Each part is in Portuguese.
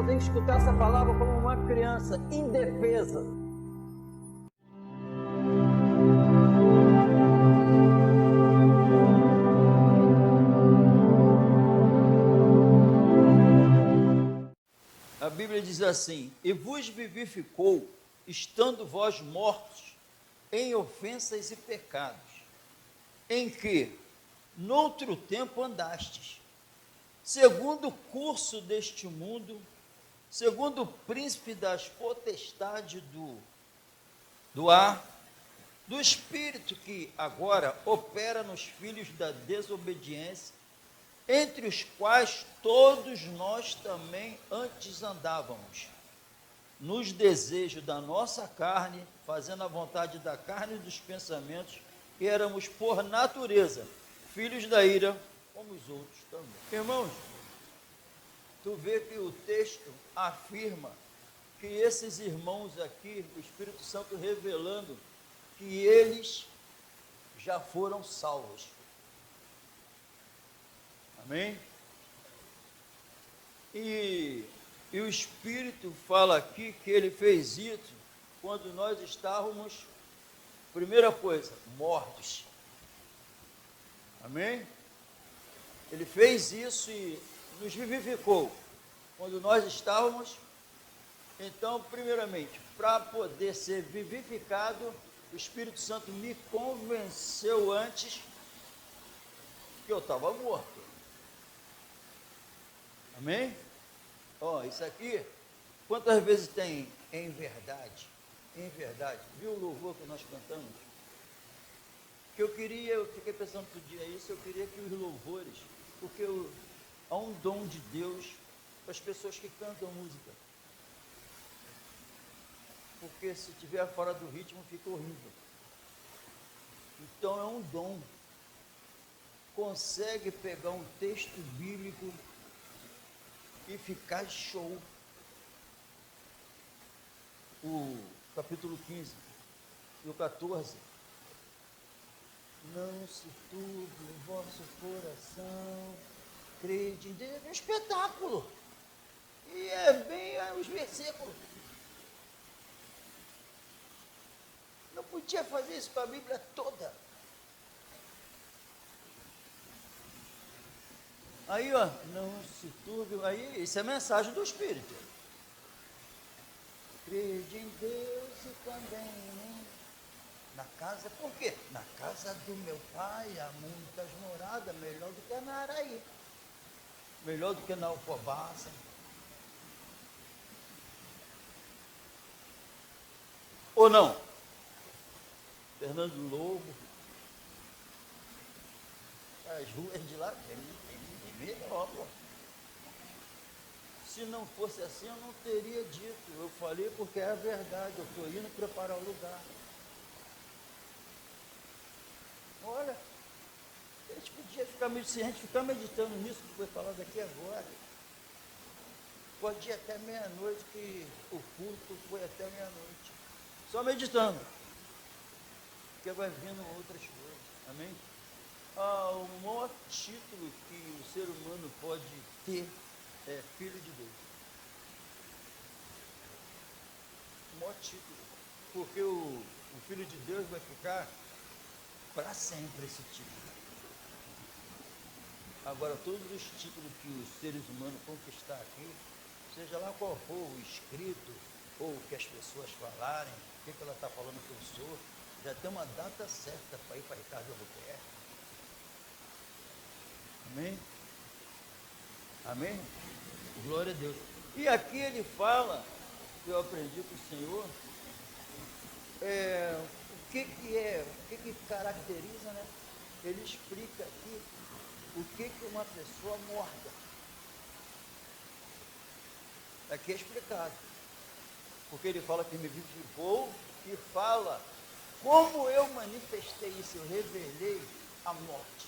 eu tenho que escutar essa palavra como uma criança indefesa. A Bíblia diz assim: e vos vivificou, estando vós mortos em ofensas e pecados, em que noutro tempo andastes, segundo o curso deste mundo, segundo o príncipe das potestades do ar, do espírito que agora opera nos filhos da desobediência, entre os quais todos nós também antes andávamos, nos desejos da nossa carne, fazendo a vontade da carne e dos pensamentos, e éramos por natureza filhos da ira, como os outros também. Irmãos, tu vê que o texto afirma que esses irmãos aqui, o Espírito Santo revelando que eles já foram salvos. Amém? E o Espírito fala aqui que ele fez isso quando nós estávamos, primeira coisa, mortos. Amém? Ele fez isso e nos vivificou quando nós estávamos. Então, primeiramente, para poder ser vivificado, o Espírito Santo me convenceu antes que eu estava morto. Amém? Ó, isso aqui, quantas vezes tem em verdade? Em verdade. Viu o louvor que nós cantamos? Que eu fiquei pensando outro dia isso, eu queria que os louvores, porque há um dom de Deus para as pessoas que cantam música. Porque se estiver fora do ritmo, fica horrível. Então é um dom. Consegue pegar um texto bíblico e ficar show. O capítulo 15 e o 14. Não se turbe o vosso coração, crede em Deus. É um espetáculo. E é bem os versículos. Não podia fazer isso com a Bíblia toda. Aí, ó, não se turbe, aí, isso é mensagem do Espírito. Crede em Deus e também em mim. Na casa, por quê? Na casa do meu pai há muitas moradas, melhor do que na Araí, melhor do que na Alcobaça. Ou não? Fernando Lobo, as ruas de lá é melhor, pô. Se não fosse assim, eu não teria dito. Eu falei porque é a verdade, eu estou indo preparar o lugar. Olha, a gente podia ficar meditando nisso que foi falado aqui agora. Pode ir até meia-noite, que o culto foi até meia-noite. Só meditando. Porque vai vindo outras coisas. Amém? O maior título que o ser humano pode ter é Filho de Deus. O maior título. Porque o Filho de Deus vai ficar para sempre esse título. Agora, todos os títulos que os seres humanos conquistar aqui, seja lá qual for o escrito, ou o que as pessoas falarem, o que ela está falando que eu sou, já tem uma data certa para ir para Ricardo Roberto. Amém? Amém? Glória a Deus. E aqui ele fala, que eu aprendi com o Senhor, o que caracteriza, né? Ele explica aqui o que uma pessoa morta. Aqui é explicado. Porque ele fala que me vivificou e fala como eu manifestei isso, eu revelei a morte.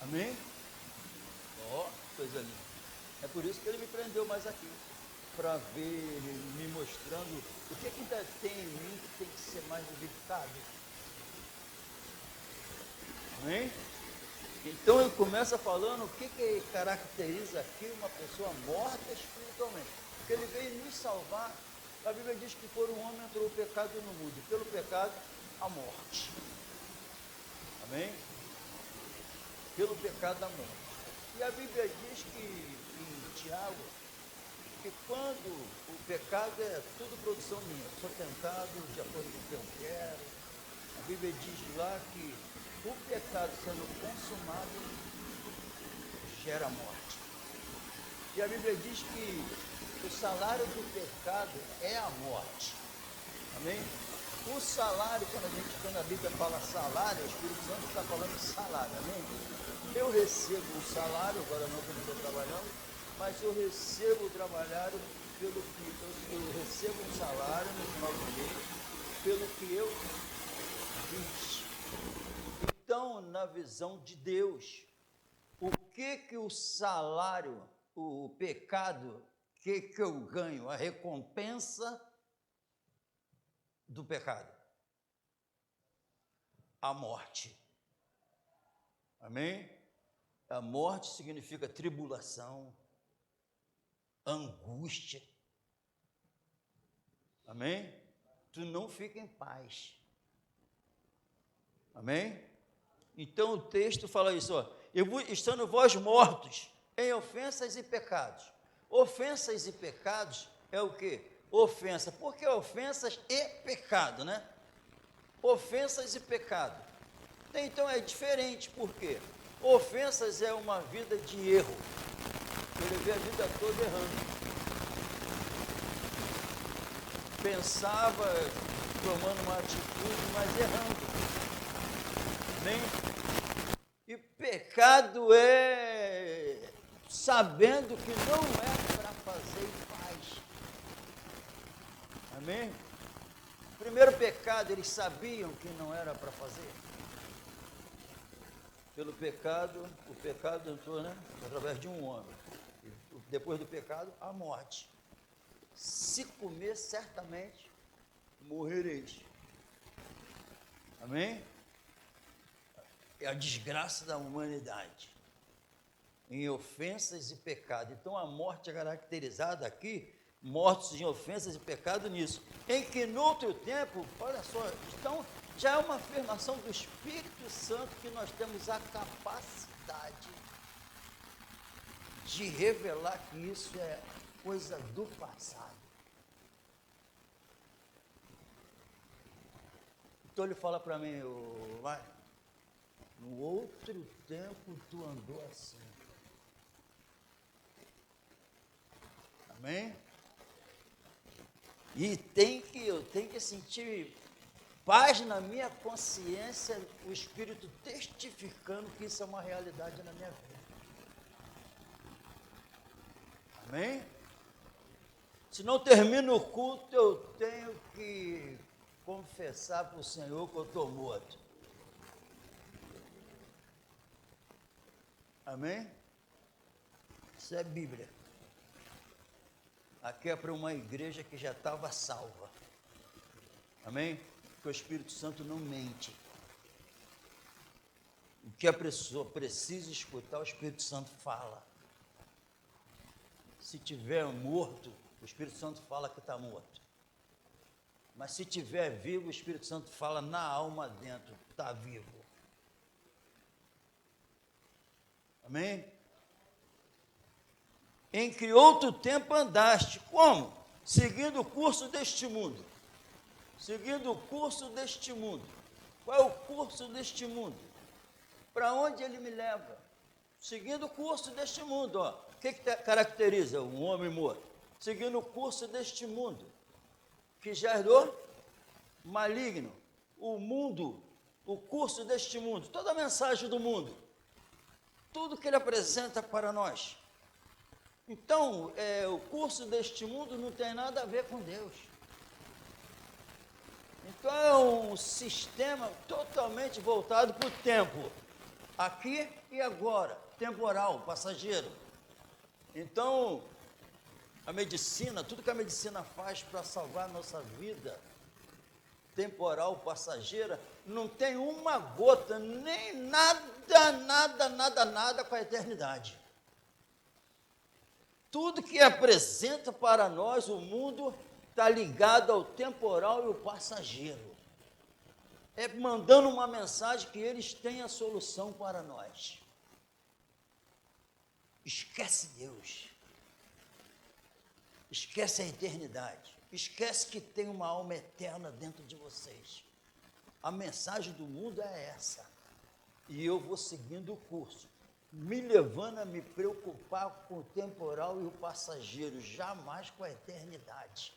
Amém? Coisa linda. É por isso que ele me prendeu mais aqui. Para ver, ele me mostrando o que ainda tem em mim que tem que ser mais vivificado. Amém? Então ele começa falando o que caracteriza aqui uma pessoa morta espiritualmente. Porque ele veio nos salvar. A Bíblia diz que por um homem entrou o pecado no mundo, e pelo pecado a morte. Amém? Pelo pecado a morte. E a Bíblia diz que em Tiago, que quando o pecado é tudo produção minha, sou tentado de acordo com o que eu quero. A Bíblia diz lá que o pecado sendo consumado gera morte. E a Bíblia diz que o salário do pecado é a morte. Amém? O salário, quando a Bíblia fala salário, o Espírito Santo está falando salário, amém? Eu recebo um salário, agora não que eu estou trabalhando, mas eu recebo trabalhar pelo que eu recebo um salário no final do mês, pelo que eu fiz. Então, na visão de Deus, o que o salário, o pecado, que eu ganho? A recompensa do pecado, a morte. Amém? A morte significa tribulação, angústia. Amém? Tu não fica em paz. Amém? Então o texto fala isso, ó, estando vós mortos em ofensas e pecados. Ofensas e pecados é o quê? Ofensa. Por que ofensas e pecado, né? Ofensas e pecado. Então é diferente, por quê? Ofensas é uma vida de erro. Eu levei a vida toda errando. Pensava, tomando uma atitude, mas errando. Amém? E pecado é sabendo que não é para fazer e faz. Amém? O primeiro pecado, eles sabiam que não era para fazer. Pelo pecado, o pecado entrou, né? Através de um homem. E depois do pecado, a morte. Se comer, certamente morrereis. Amém? É a desgraça da humanidade, em ofensas e pecado. Então a morte é caracterizada aqui, mortos em ofensas e pecado nisso, em que no outro tempo, olha só, então já é uma afirmação do Espírito Santo que nós temos a capacidade de revelar que isso é coisa do passado. Então ele fala para mim, vai, no outro tempo tu andou assim. Amém? E eu tenho que sentir paz na minha consciência, o Espírito testificando que isso é uma realidade na minha vida. Amém? Se não termina o culto, eu tenho que confessar para o Senhor que eu estou morto. Amém? Isso é Bíblia. Aqui é para uma igreja que já estava salva. Amém? Porque o Espírito Santo não mente. O que a pessoa precisa escutar, o Espírito Santo fala. Se tiver morto, o Espírito Santo fala que está morto. Mas se tiver vivo, o Espírito Santo fala na alma dentro, está vivo. Amém? Em que outro tempo andaste. Como? Seguindo o curso deste mundo. Seguindo o curso deste mundo. Qual é o curso deste mundo? Para onde ele me leva? Seguindo o curso deste mundo. Ó. O que caracteriza um homem morto? Seguindo o curso deste mundo, que já é do maligno. O mundo, o curso deste mundo, toda a mensagem do mundo, tudo que ele apresenta para nós. Então, o curso deste mundo não tem nada a ver com Deus. Então, é um sistema totalmente voltado para o tempo, aqui e agora, temporal, passageiro. Então, a medicina, tudo que a medicina faz para salvar a nossa vida, temporal, passageira, não tem uma gota, nem nada tem nada com a eternidade. Tudo que apresenta para nós o mundo está ligado ao temporal e ao passageiro. É mandando uma mensagem que eles têm a solução para nós. Esquece Deus. Esquece a eternidade. Esquece que tem uma alma eterna dentro de vocês. A mensagem do mundo é essa. E eu vou seguindo o curso, me levando a me preocupar com o temporal e o passageiro, jamais com a eternidade.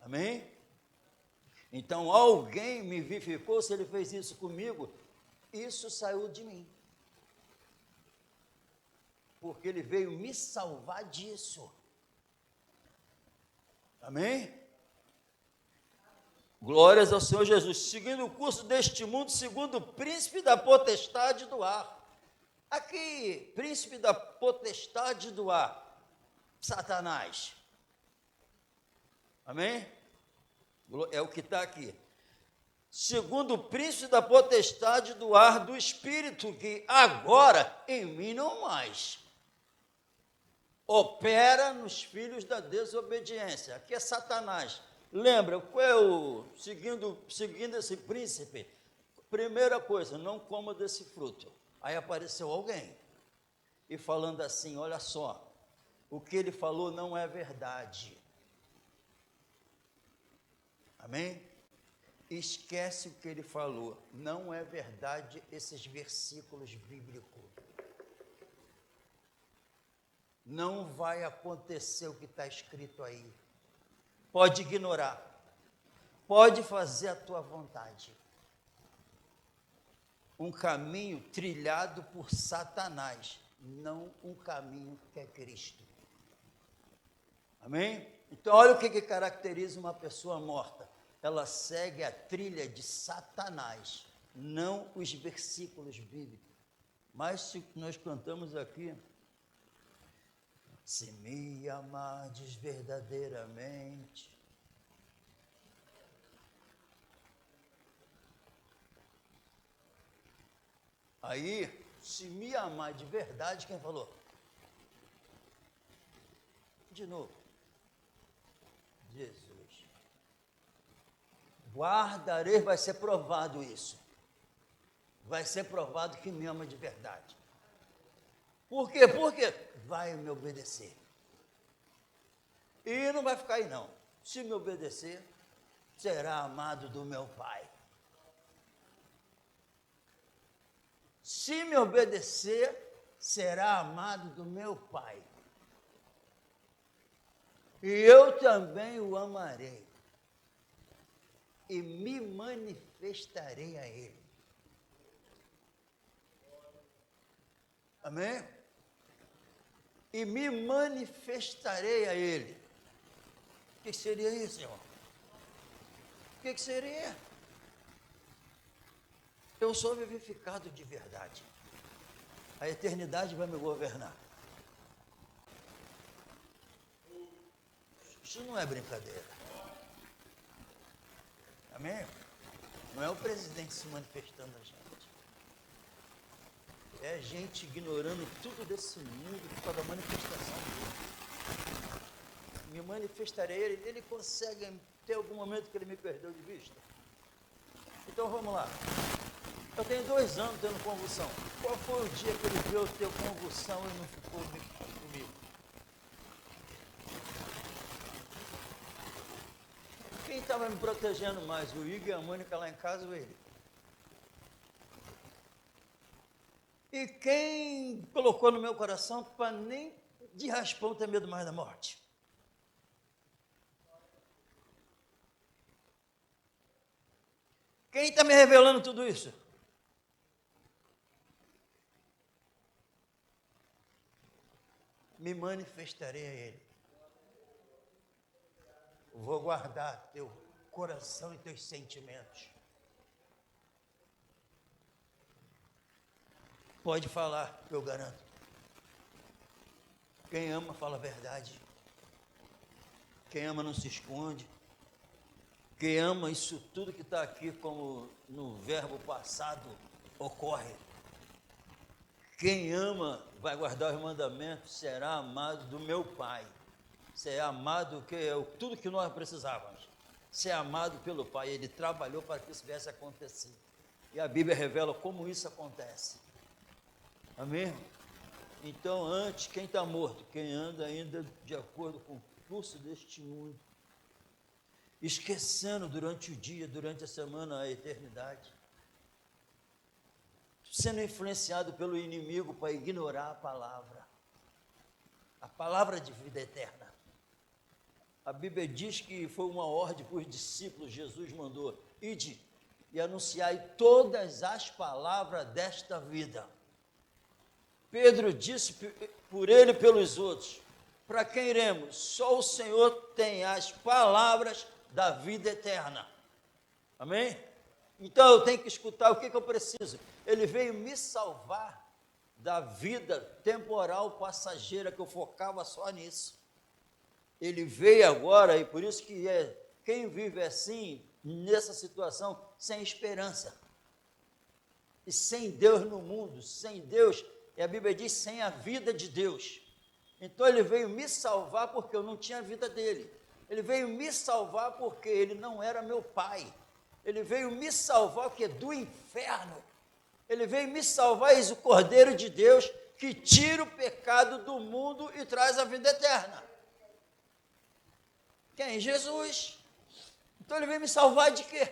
Amém? Então, alguém me vivificou, se ele fez isso comigo, isso saiu de mim. Porque ele veio me salvar disso. Amém? Glórias ao Senhor Jesus. Seguindo o curso deste mundo, segundo o príncipe da potestade do ar. Aqui, príncipe da potestade do ar, Satanás. Amém? É o que está aqui. Segundo o príncipe da potestade do ar do Espírito, que agora em mim não mais opera nos filhos da desobediência. Aqui é Satanás. Lembra, qual é o, seguindo esse príncipe, primeira coisa, não coma desse fruto. Aí apareceu alguém, e falando assim, olha só, o que ele falou não é verdade. Amém? Esquece o que ele falou, não é verdade esses versículos bíblicos. Não vai acontecer o que está escrito aí. Pode ignorar, pode fazer a tua vontade. Um caminho trilhado por Satanás, não um caminho que é Cristo. Amém? Então, olha o que caracteriza uma pessoa morta. Ela segue a trilha de Satanás, não os versículos bíblicos. Mas se nós cantamos aqui, se me amardes verdadeiramente. Aí, se me amar de verdade, quem falou? De novo. Jesus. Guardarei, vai ser provado isso. Vai ser provado que me ama de verdade. Por quê? Porque vai me obedecer. E não vai ficar aí não. Se me obedecer, será amado do meu Pai. Se me obedecer, será amado do meu Pai. E eu também o amarei. E me manifestarei a Ele. Amém? E me manifestarei a Ele. O que seria isso, irmão? O que seria? Eu sou vivificado de verdade. A eternidade vai me governar. Isso não é brincadeira. Amém? Não é o presidente se manifestando a gente. É a gente ignorando tudo desse mundo por causa da manifestação dele. Me manifestarei ele. Ele consegue ter algum momento que ele me perdeu de vista? Então vamos lá. Eu tenho 2 anos tendo convulsão. Qual foi o dia que ele viu eu ter convulsão e não ficou comigo? Quem estava me protegendo mais, o Igor e a Mônica lá em casa ou ele? E quem colocou no meu coração para nem de raspão ter medo mais da morte? Quem está me revelando tudo isso? Me manifestarei a Ele. Vou guardar teu coração e teus sentimentos. Pode falar, eu garanto. Quem ama, fala a verdade. Quem ama não se esconde. Quem ama isso tudo que está aqui, como no verbo passado, ocorre. Quem ama vai guardar os mandamentos, será amado do meu Pai. Ser amado, que é tudo que nós precisávamos. Ser amado pelo Pai. Ele trabalhou para que isso viesse a acontecer. E a Bíblia revela como isso acontece. Amém? Então, antes, quem está morto? Quem anda ainda de acordo com o curso deste mundo. Esquecendo durante o dia, durante a semana, a eternidade. Sendo influenciado pelo inimigo para ignorar a palavra de vida eterna. A Bíblia diz que foi uma ordem para os discípulos, Jesus mandou: ide e anunciai todas as palavras desta vida. Pedro disse por ele e pelos outros: para quem iremos? Só o Senhor tem as palavras da vida eterna. Amém? Então eu tenho que escutar o que eu preciso. Ele veio me salvar da vida temporal passageira, que eu focava só nisso. Ele veio agora, e por isso que quem vive assim, nessa situação, sem esperança, e sem Deus no mundo, sem Deus, e a Bíblia diz, sem a vida de Deus. Então ele veio me salvar porque eu não tinha a vida dele. Ele veio me salvar porque ele não era meu pai. Ele veio me salvar porque do inferno. Ele veio me salvar, eis o Cordeiro de Deus, que tira o pecado do mundo e traz a vida eterna. Quem? Jesus. Então ele veio me salvar de quê?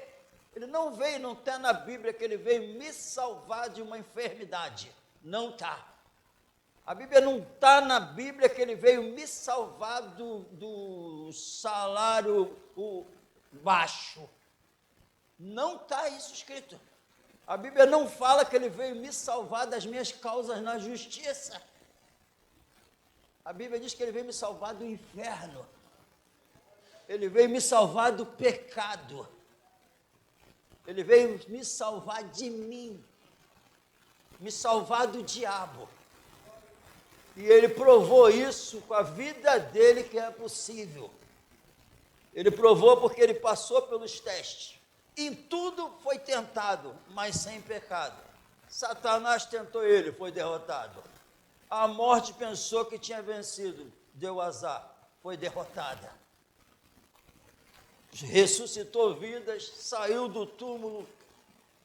Ele não veio, não está na Bíblia que ele veio me salvar de uma enfermidade. Não está. A Bíblia não está na Bíblia que ele veio me salvar do salário baixo. Não está isso escrito. A Bíblia não fala que ele veio me salvar das minhas causas na justiça. A Bíblia diz que ele veio me salvar do inferno. Ele veio me salvar do pecado. Ele veio me salvar de mim. Me salvar do diabo. E ele provou isso com a vida dele, que é possível. Ele provou porque ele passou pelos testes. Em tudo foi tentado, mas sem pecado. Satanás tentou ele, foi derrotado. A morte pensou que tinha vencido, deu azar, foi derrotada. Ressuscitou vidas, saiu do túmulo,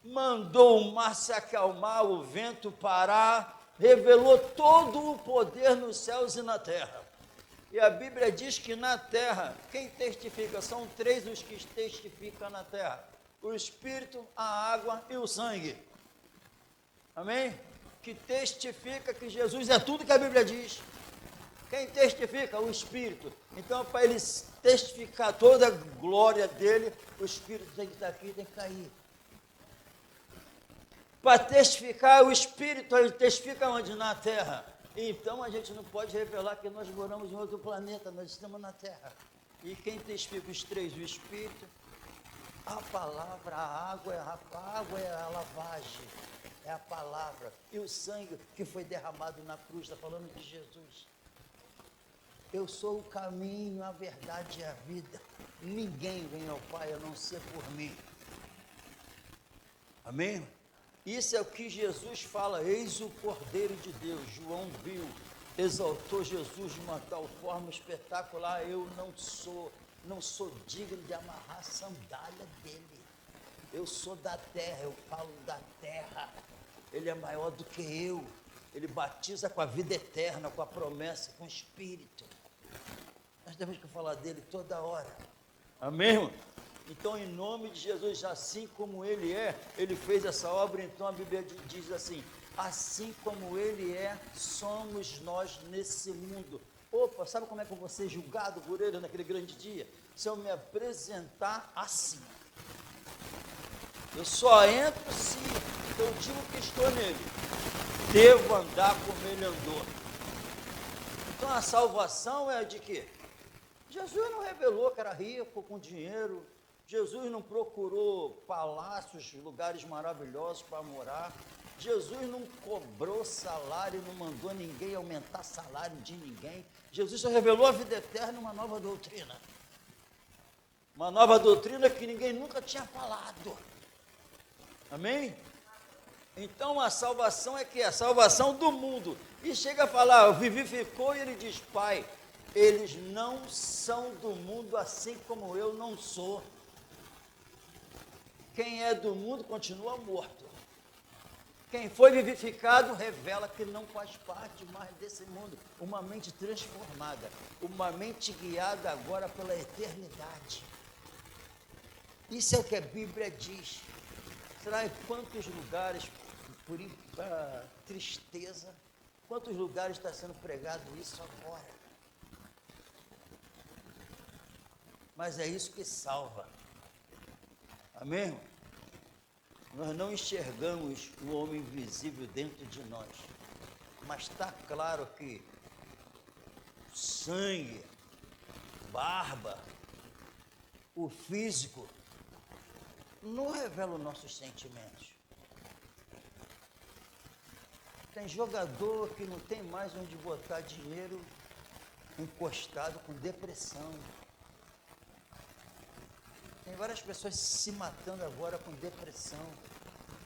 mandou o mar se acalmar, o vento parar, revelou todo o poder nos céus e na terra. E a Bíblia diz que na terra, quem testifica? São três os que testificam na terra: o Espírito, a água e o sangue. Amém? Que testifica que Jesus é tudo que a Bíblia diz. Quem testifica? O Espírito. Então, para ele testificar toda a glória dele, o Espírito tem que estar aqui, tem que cair. Para testificar o Espírito, ele testifica onde? Na terra. Então, a gente não pode revelar que nós moramos em outro planeta, nós estamos na terra. E quem testifica os três? O Espírito, a palavra, a água é a lavagem, é a palavra. E o sangue que foi derramado na cruz, está falando de Jesus. Eu sou o caminho, a verdade e a vida. Ninguém vem ao Pai a não ser por mim. Amém? Isso é o que Jesus fala: eis o Cordeiro de Deus. João viu, exaltou Jesus de uma tal forma espetacular. Eu não sou digno de amarrar a sandália dele. Eu sou da terra, eu falo da terra. Ele é maior do que eu. Ele batiza com a vida eterna, com a promessa, com o Espírito. Nós temos que falar dele toda hora. Amém, irmão? Então, em nome de Jesus, assim como ele é, ele fez essa obra. Então a Bíblia diz assim: assim como ele é, somos nós nesse mundo. Opa, sabe como é que eu vou ser julgado por ele naquele grande dia? Se eu me apresentar assim. Eu só entro se eu digo que estou nele. Devo andar como ele andou. Então a salvação é de quê? Jesus não revelou que era rico, com dinheiro. Jesus não procurou palácios, lugares maravilhosos para morar. Jesus não cobrou salário, não mandou ninguém aumentar salário de ninguém. Jesus só revelou a vida eterna, uma nova doutrina. Uma nova doutrina que ninguém nunca tinha falado. Amém? Então a salvação é que é a salvação do mundo. E chega a falar, vivificou, e ele diz, Pai, eles não são do mundo assim como eu não sou. Quem é do mundo continua morto. Quem foi vivificado revela que não faz parte mais desse mundo. Uma mente transformada, uma mente guiada agora pela eternidade. Isso é o que a Bíblia diz. Será em quantos lugares, por tristeza, quantos lugares está sendo pregado isso agora? Mas é isso que salva. Amém, irmão? Nós não enxergamos o homem invisível dentro de nós, mas está claro que sangue, barba, o físico, não revela os nossos sentimentos. Tem jogador que não tem mais onde botar dinheiro, encostado com depressão. Tem várias pessoas se matando agora com depressão.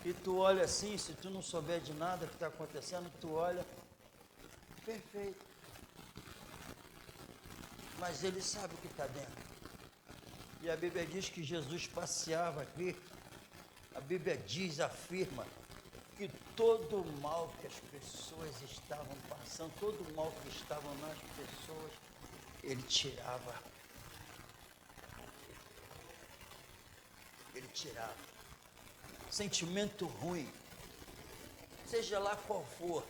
E tu olha assim, se tu não souber de nada que está acontecendo, tu olha, perfeito. Mas ele sabe o que está dentro. E a Bíblia diz que Jesus passeava aqui. A Bíblia diz, afirma, que todo o mal que as pessoas estavam passando, todo o mal que estava nas pessoas, ele tirava. Ele tirava. Sentimento ruim, seja lá qual for,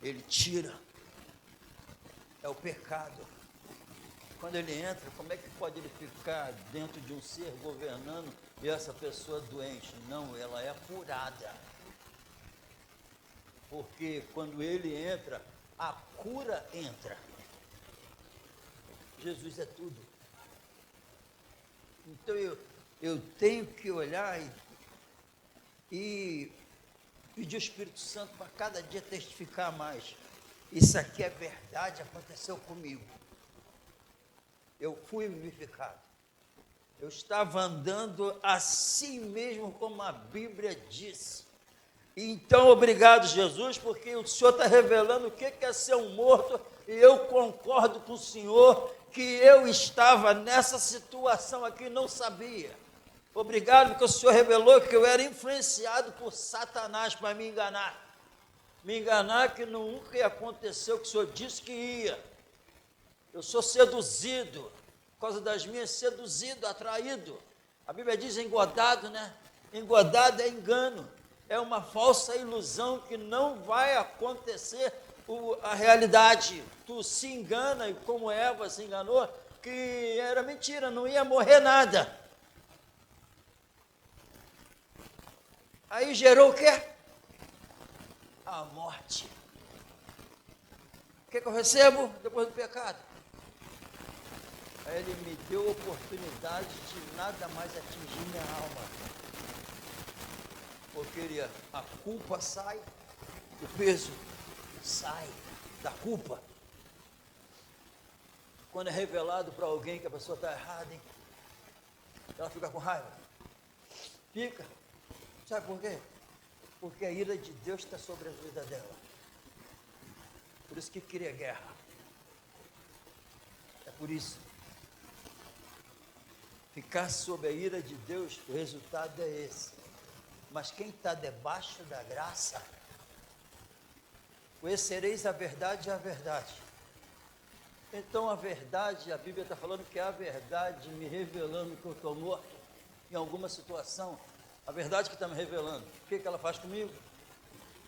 ele tira. É o pecado. Quando ele entra, como é que pode ele ficar dentro de um ser governando e essa pessoa doente? Não, ela é curada. Porque quando ele entra, a cura entra. Jesus é tudo. Então eu tenho que olhar e pedir o Espírito Santo para cada dia testificar mais. Isso aqui é verdade, aconteceu comigo. Eu fui vivificado. Eu estava andando assim mesmo como a Bíblia diz. Então, obrigado, Jesus, porque o Senhor está revelando o que é ser um morto, e eu concordo com o Senhor que eu estava nessa situação aqui e não sabia. Obrigado, porque o Senhor revelou que eu era influenciado por Satanás para me enganar. Me enganar que nunca ia acontecer o que o Senhor disse que ia. Eu sou seduzido, por causa das minhas, seduzido, atraído. A Bíblia diz engodado, né? Engodado é engano, é uma falsa ilusão que não vai acontecer a realidade. Tu se engana, e como Eva se enganou, que era mentira, não ia morrer nada. Aí gerou o quê? A morte. O que eu recebo depois do pecado? Aí ele me deu a oportunidade de nada mais atingir minha alma. Porque a culpa sai, o peso sai da culpa. Quando é revelado para alguém que a pessoa está errada, hein? Ela fica com raiva. Fica. Sabe por quê? Porque a ira de Deus está sobre a vida dela. Por isso que queria guerra. É por isso. Ficar sob a ira de Deus, o resultado é esse. Mas quem está debaixo da graça, conhecereis a verdade e a verdade. Então a verdade, a Bíblia está falando que é a verdade me revelando que eu estou morto em alguma situação. A verdade que está me revelando. O que ela faz comigo?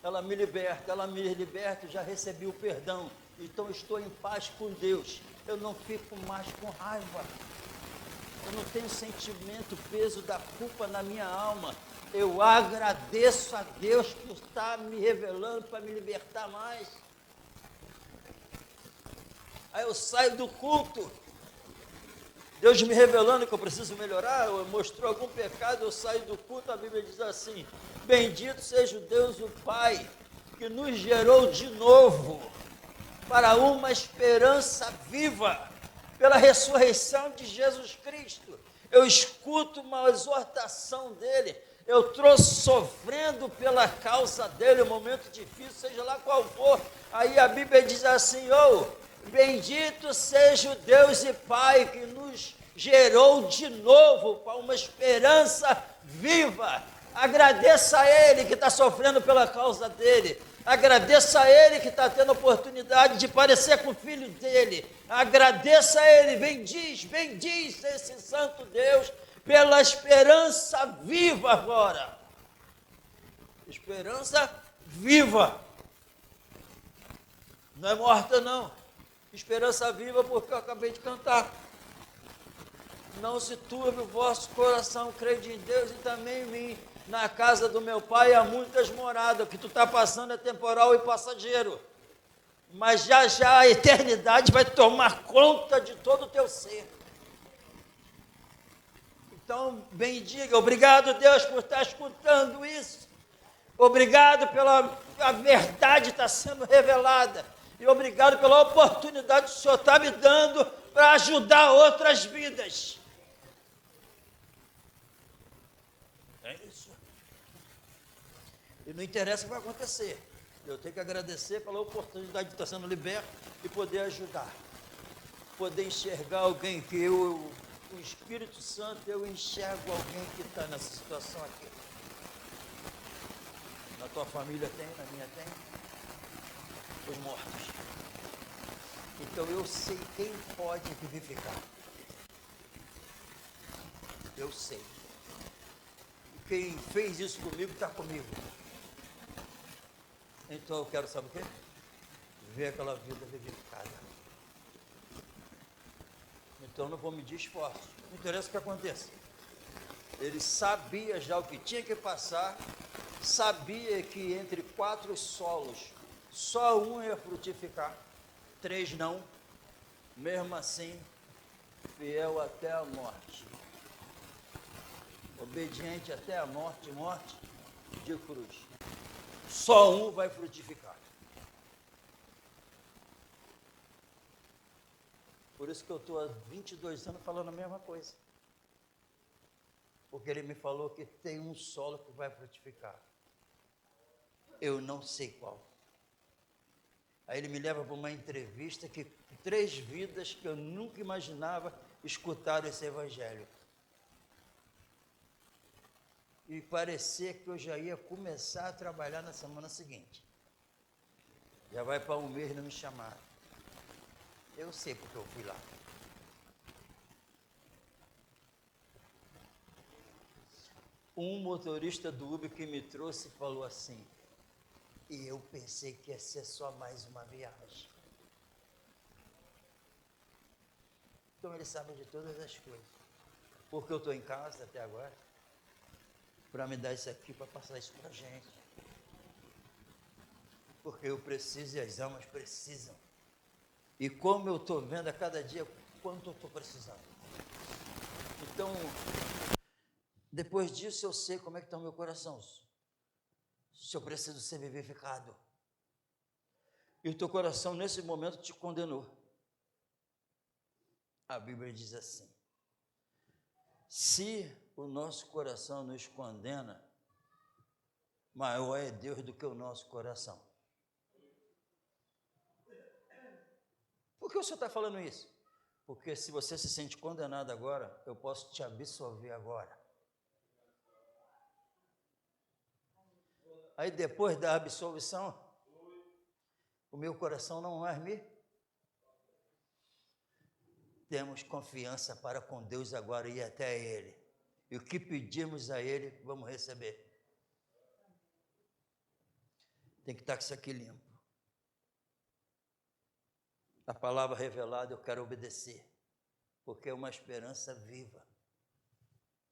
Ela me liberta, eu já recebi o perdão. Então estou em paz com Deus. Eu não fico mais com raiva. Eu não tenho sentimento, peso da culpa na minha alma. Eu agradeço a Deus por estar me revelando para me libertar mais. Aí eu saio do culto, Deus me revelando que eu preciso melhorar, ou mostrou algum pecado, eu saio do culto, a Bíblia diz assim: bendito seja o Deus, o Pai, que nos gerou de novo para uma esperança viva, pela ressurreição de Jesus Cristo. Eu escuto uma exortação dele, eu estou sofrendo pela causa dele, um momento difícil, seja lá qual for. Aí a Bíblia diz assim: bendito seja o Deus e Pai que nos gerou de novo para uma esperança viva. Agradeça a Ele que está sofrendo pela causa dele. Agradeça a Ele que está tendo a oportunidade de parecer com o filho dele. Agradeça a Ele, bendiz esse santo Deus pela esperança viva agora. Esperança viva. Não é morta não. Esperança viva, porque eu acabei de cantar. Não se turbe o vosso coração, crede em Deus e também em mim. Na casa do meu pai há muitas moradas. O que tu está passando é temporal e passageiro. Mas já já a eternidade vai tomar conta de todo o teu ser. Então, bendiga. Obrigado, Deus, por estar escutando isso. Obrigado pela a verdade está sendo revelada. E obrigado pela oportunidade que o Senhor está me dando para ajudar outras vidas. É isso. E não interessa o que vai acontecer. Eu tenho que agradecer pela oportunidade de estar sendo liberto e poder ajudar. Poder enxergar alguém que o Espírito Santo, eu enxergo alguém que está nessa situação aqui. Na tua família tem, na minha tem. Os mortos. Então eu sei quem pode vivificar. Eu sei. Quem fez isso comigo está comigo. Então eu quero, sabe o quê? Ver aquela vida vivificada. Então não vou medir esforço. Não interessa o que aconteça. Ele sabia já o que tinha que passar. Sabia que entre 4 solos, só um ia frutificar. 3 não. Mesmo assim, fiel até a morte. Obediente até a morte, morte de cruz. Só um vai frutificar. Por isso que eu estou há 22 anos falando a mesma coisa. Porque ele me falou que tem um solo que vai frutificar. Eu não sei qual. Aí ele me leva para uma entrevista que 3 vidas que eu nunca imaginava escutaram esse evangelho. E parecia que eu já ia começar a trabalhar na semana seguinte. Já vai para 1 mês não me chamaram. Eu sei porque eu fui lá. Um motorista do Uber que me trouxe falou assim: e eu pensei que ia ser só mais uma viagem. Então ele sabe de todas as coisas. Porque eu estou em casa até agora, para me dar isso aqui, para passar isso para a gente. Porque eu preciso e as almas precisam. E como eu estou vendo a cada dia quanto eu estou precisando. Então, depois disso eu sei como é que está o meu coração. Se eu preciso ser vivificado. E o teu coração nesse momento te condenou. A Bíblia diz assim: se o nosso coração nos condena, maior é Deus do que o nosso coração. Por que o Senhor está falando isso? Porque se você se sente condenado agora, eu posso te absolver agora. Aí depois da absolvição, o meu coração não vai me. Temos confiança para com Deus agora e ir até Ele. E o que pedimos a Ele, vamos receber. Tem que estar com isso aqui limpo. A palavra revelada eu quero obedecer, porque é uma esperança viva.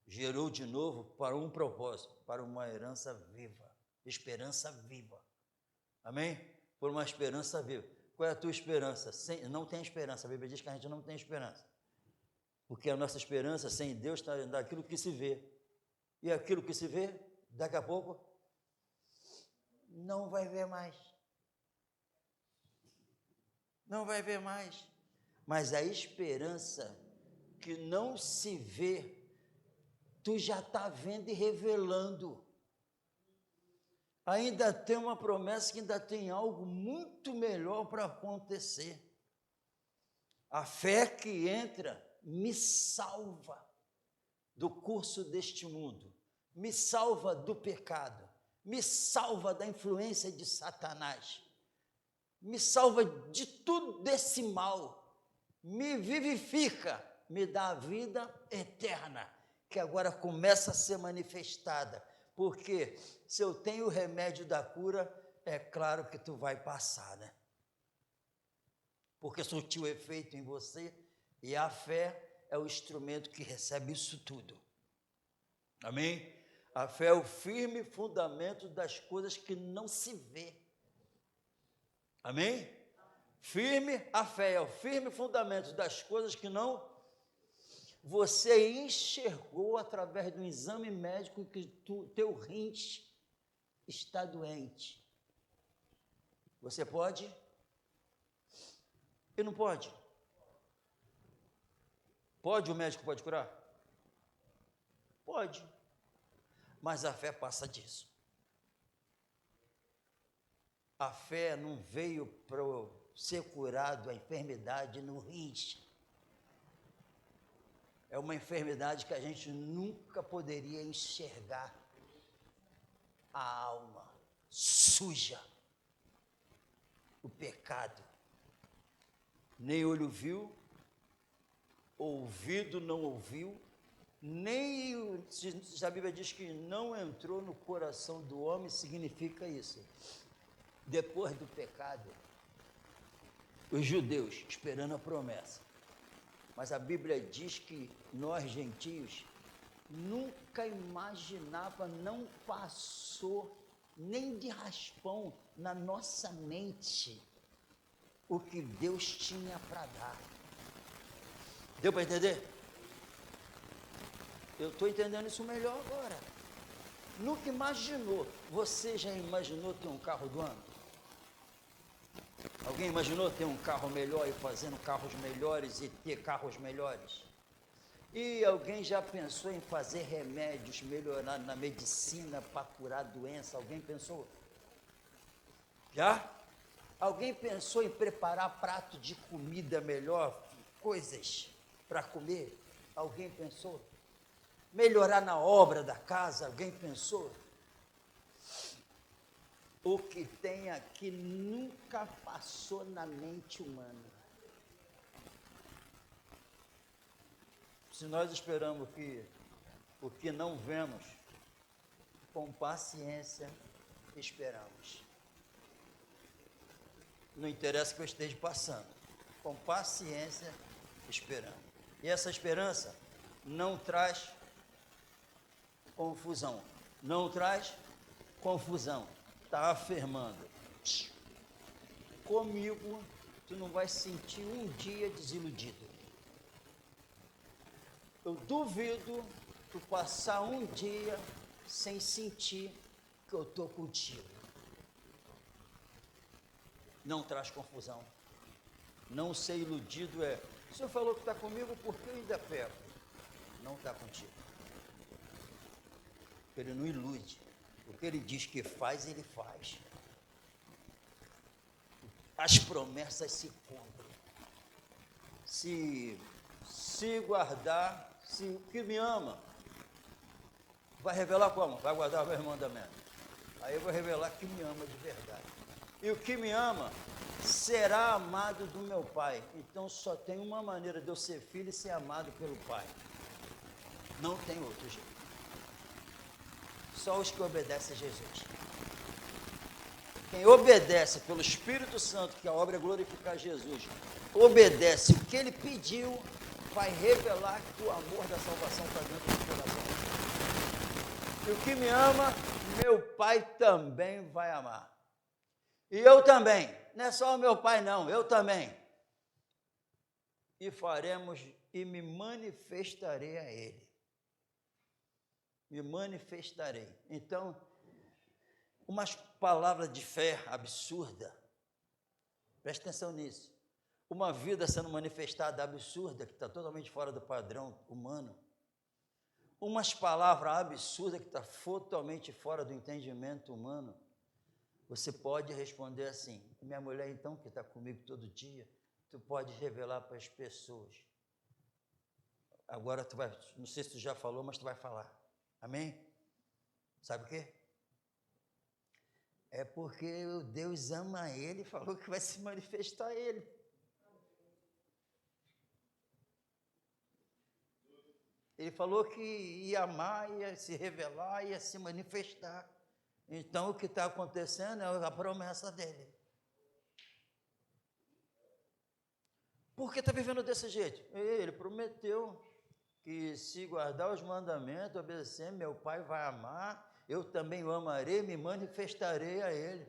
Gerou de novo para um propósito, para uma herança viva. Esperança viva. Amém? Por uma esperança viva. Qual é a tua esperança? Não tem esperança. A Bíblia diz que a gente não tem esperança. Porque a nossa esperança sem Deus está naquilo que se vê. E aquilo que se vê, daqui a pouco, não vai ver mais. Não vai ver mais. Mas a esperança que não se vê, tu já está vendo e revelando. Ainda tem uma promessa que ainda tem algo muito melhor para acontecer. A fé que entra me salva do curso deste mundo, me salva do pecado, me salva da influência de Satanás, me salva de tudo desse mal, me vivifica, me dá a vida eterna, que agora começa a ser manifestada, porque se eu tenho o remédio da cura, é claro que tu vai passar, né? Porque surtiu efeito em você, e a fé é o instrumento que recebe isso tudo. Amém? A fé é o firme fundamento das coisas que não se vê. Amém? A fé é o firme fundamento das coisas que não você enxergou através do exame médico que teu rins está doente. Você pode? E não pode? Pode, o médico pode curar? Pode. Mas a fé passa disso. A fé não veio para ser curado a enfermidade no rins. É uma enfermidade que a gente nunca poderia enxergar. A alma suja, o pecado. Nem olho viu, ouvido não ouviu, nem a Bíblia diz que não entrou no coração do homem, significa isso. Depois do pecado, os judeus esperando a promessa, mas a Bíblia diz que nós gentios nunca imaginava, não passou nem de raspão na nossa mente o que Deus tinha para dar. Deu para entender? Eu estou entendendo isso melhor agora. Nunca imaginou. Você já imaginou ter um carro do ano? Alguém imaginou ter um carro melhor e fazendo carros melhores e ter carros melhores? E alguém já pensou em fazer remédios, melhorar na medicina para curar doença? Alguém pensou? Já? Alguém pensou em preparar prato de comida melhor, coisas para comer? Alguém pensou? Melhorar na obra da casa? Alguém pensou? O que tem aqui nunca passou na mente humana. Se nós esperamos o que não vemos, com paciência esperamos. Não interessa que eu esteja passando, com paciência esperamos. E essa esperança não traz confusão, não traz confusão. Está afirmando, comigo tu não vai sentir um dia desiludido. Eu duvido tu passar um dia sem sentir que eu estou contigo. Não traz confusão. Não ser iludido é, o senhor falou que está comigo, por que ainda pego? Não está contigo. Ele não ilude. O que ele diz que faz, ele faz. As promessas se cumprem. Se guardar, se o que me ama, vai revelar como? Vai guardar os meus mandamentos. Aí eu vou revelar que me ama de verdade. E o que me ama será amado do meu Pai. Então só tem uma maneira de eu ser filho e ser amado pelo Pai. Não tem outro jeito. Só os que obedecem a Jesus. Quem obedece pelo Espírito Santo, que a obra é glorificar Jesus, obedece o que ele pediu, vai revelar que o amor da salvação está dentro do coração. E o que me ama, meu Pai também vai amar. E eu também. Não é só o meu Pai, não, eu também. E faremos, e me manifestarei a Ele. Me manifestarei. Então, umas palavras de fé absurda. Preste atenção nisso. Uma vida sendo manifestada absurda, que está totalmente fora do padrão humano. umas palavras absurdas que estão totalmente fora do entendimento humano, você pode responder assim: minha mulher, então, que está comigo todo dia, tu pode revelar para as pessoas. Agora tu vai, não sei se tu já falou, mas tu vai falar. Amém? Sabe o quê? É porque Deus ama ele e falou que vai se manifestar a ele. Ele falou que ia amar, ia se revelar, ia se manifestar. Então, o que está acontecendo é a promessa dele. Por que está vivendo desse jeito? Ele prometeu que se guardar os mandamentos, obedecer, meu Pai vai amar, eu também o amarei, me manifestarei a ele.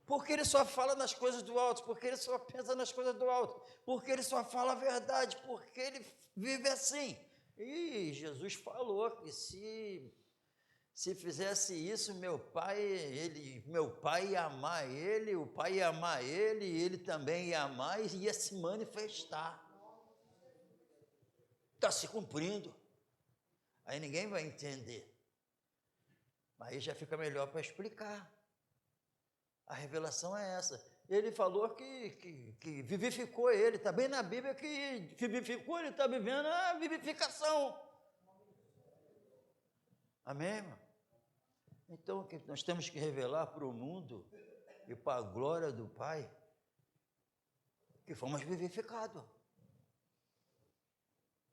Porque ele só fala nas coisas do alto, porque ele só pensa nas coisas do alto, porque ele só fala a verdade, porque ele vive assim. E Jesus falou que se fizesse isso, meu pai ia amar ele, o pai ia amar ele, e ele também ia amar e ia se manifestar. Está se cumprindo. Aí ninguém vai entender. Aí já fica melhor para explicar. A revelação é essa. Ele falou que vivificou ele. Está bem na Bíblia que vivificou, ele está vivendo a vivificação. Amém, irmão? Então, que nós temos que revelar para o mundo e para a glória do Pai que fomos vivificados.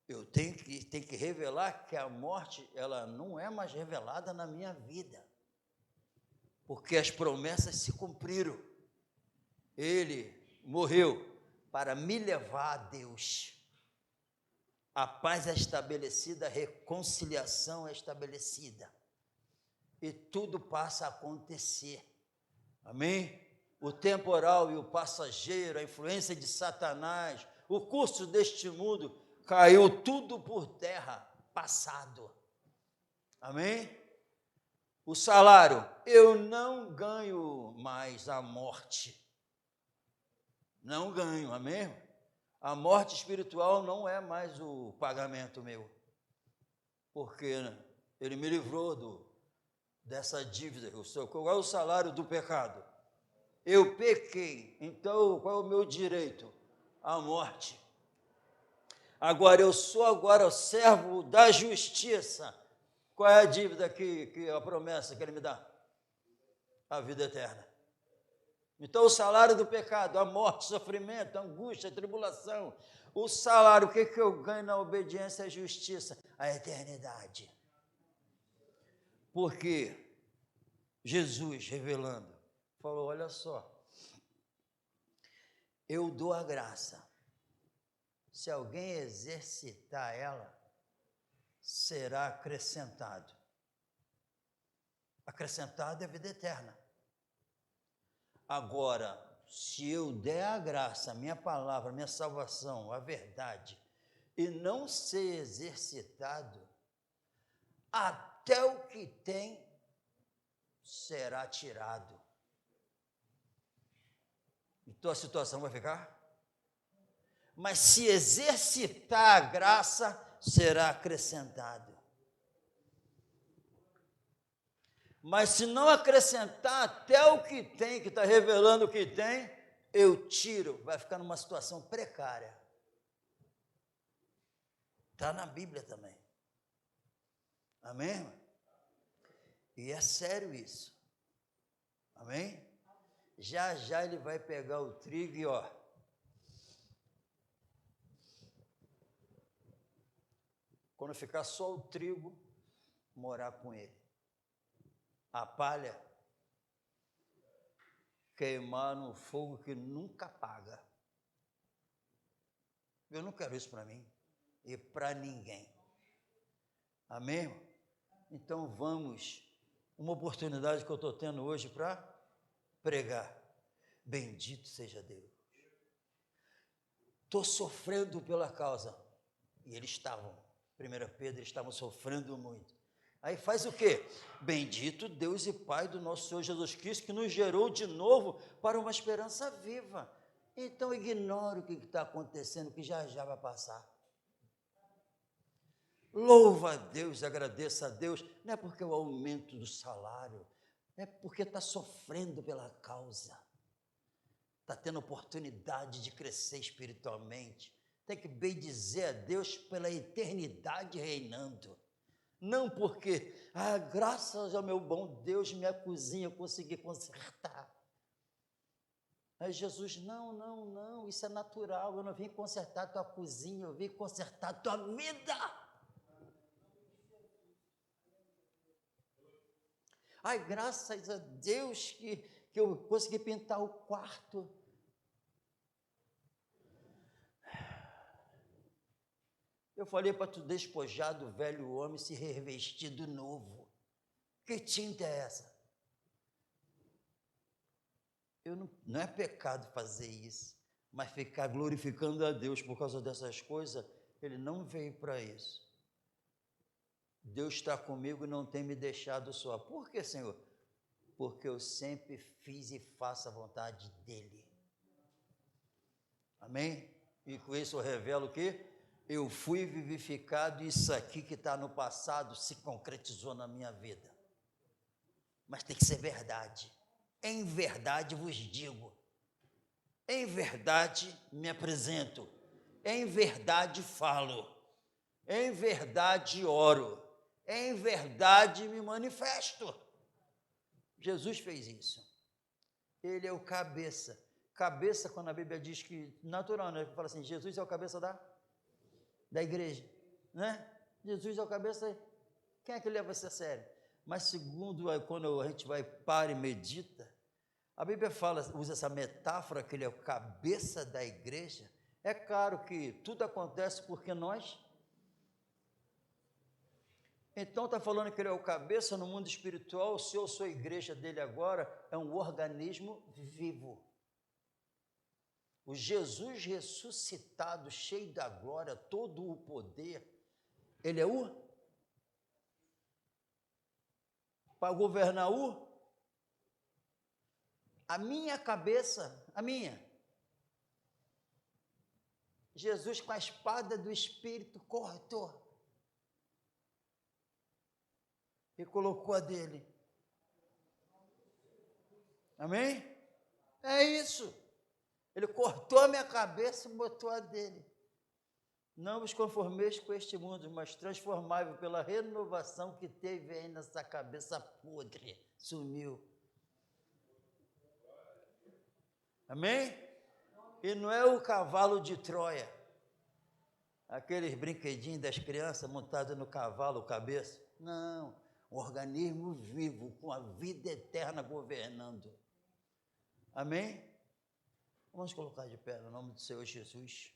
Eu tenho que revelar que a morte, ela não é mais revelada na minha vida, porque as promessas se cumpriram. Ele morreu para me levar a Deus. A paz é estabelecida, a reconciliação é estabelecida. E tudo passa a acontecer. Amém? O temporal e o passageiro, a influência de Satanás, o curso deste mundo, caiu tudo por terra, passado. Amém? O salário, eu não ganho mais a morte. Não ganho, amém? A morte espiritual não é mais o pagamento meu. Porque ele me livrou dessa dívida. Qual é o salário do pecado? Eu pequei, então qual é o meu direito? A morte. Agora, eu sou o servo da justiça. Qual é a dívida que a promessa que ele me dá? A vida eterna. Então, o salário do pecado, a morte, sofrimento, angústia, tribulação. O salário, o que eu ganho na obediência à justiça? A eternidade. Porque Jesus, revelando, falou, olha só, eu dou a graça. Se alguém exercitar ela, será acrescentado. Acrescentado é a vida eterna. Agora, se eu der a graça, a minha palavra, a minha salvação, a verdade, e não ser exercitado, até o que tem será tirado. Então a situação vai ficar? Mas se exercitar a graça, será acrescentado. Mas se não acrescentar até o que tem, que está revelando o que tem, eu tiro, vai ficar numa situação precária. Está na Bíblia também. Amém? E é sério isso. Amém? Já já ele vai pegar o trigo e quando ficar só o trigo, morar com ele. A palha, queimar no fogo que nunca apaga. Eu não quero isso para mim e para ninguém. Amém? Então vamos, uma oportunidade que eu estou tendo hoje para pregar. Bendito seja Deus. Estou sofrendo pela causa. E eles estavam, 1 Pedro, eles estavam sofrendo muito. Aí faz o quê? Bendito Deus e Pai do nosso Senhor Jesus Cristo, que nos gerou de novo para uma esperança viva. Então ignora o que está acontecendo, que já já vai passar. louva a Deus, agradeça a Deus, não é porque é o aumento do salário, é porque está sofrendo pela causa, está tendo oportunidade de crescer espiritualmente, tem que bendizer a Deus pela eternidade reinando, não porque, graças ao meu bom Deus, minha cozinha eu consegui consertar. Aí Jesus, não, isso é natural, eu não vim consertar a tua cozinha, eu vim consertar a tua vida. Graças a Deus que eu consegui pintar o quarto. Eu falei para tu despojar do velho homem e se revestir do novo. Que tinta é essa? Não é pecado fazer isso, mas ficar glorificando a Deus por causa dessas coisas, ele não veio para isso. Deus está comigo e não tem me deixado só. Por que, Senhor? Porque eu sempre fiz e faço a vontade dEle. Amém? E com isso eu revelo que eu fui vivificado e isso aqui que está no passado se concretizou na minha vida. Mas tem que ser verdade. Em verdade vos digo. Em verdade me apresento. Em verdade falo. Em verdade oro. Em verdade me manifesto. Jesus fez isso. Ele é o cabeça. Cabeça, quando a Bíblia diz que, natural, né? Fala assim, Jesus é o cabeça da igreja, né? Jesus é o cabeça, quem é que leva isso a sério? Mas segundo, quando a gente para e medita, a Bíblia usa essa metáfora que ele é o cabeça da igreja. É claro que tudo acontece porque nós... Então está falando que ele é o cabeça no mundo espiritual, se eu sou a igreja dele agora, é um organismo vivo. O Jesus ressuscitado, cheio da glória, todo o poder, ele é para governar a minha cabeça, a minha. Jesus com a espada do Espírito cortou e colocou a dele. Amém? É isso. Ele cortou a minha cabeça e botou a dele. Não vos conformeis com este mundo, mas transformai-vos pela renovação que teve aí nessa cabeça podre. Sumiu. Amém? E não é o cavalo de Troia, aqueles brinquedinhos das crianças montados no cavalo, cabeça. Não, um organismo vivo, com a vida eterna governando. Amém? Vamos colocar de pé no nome do Senhor Jesus.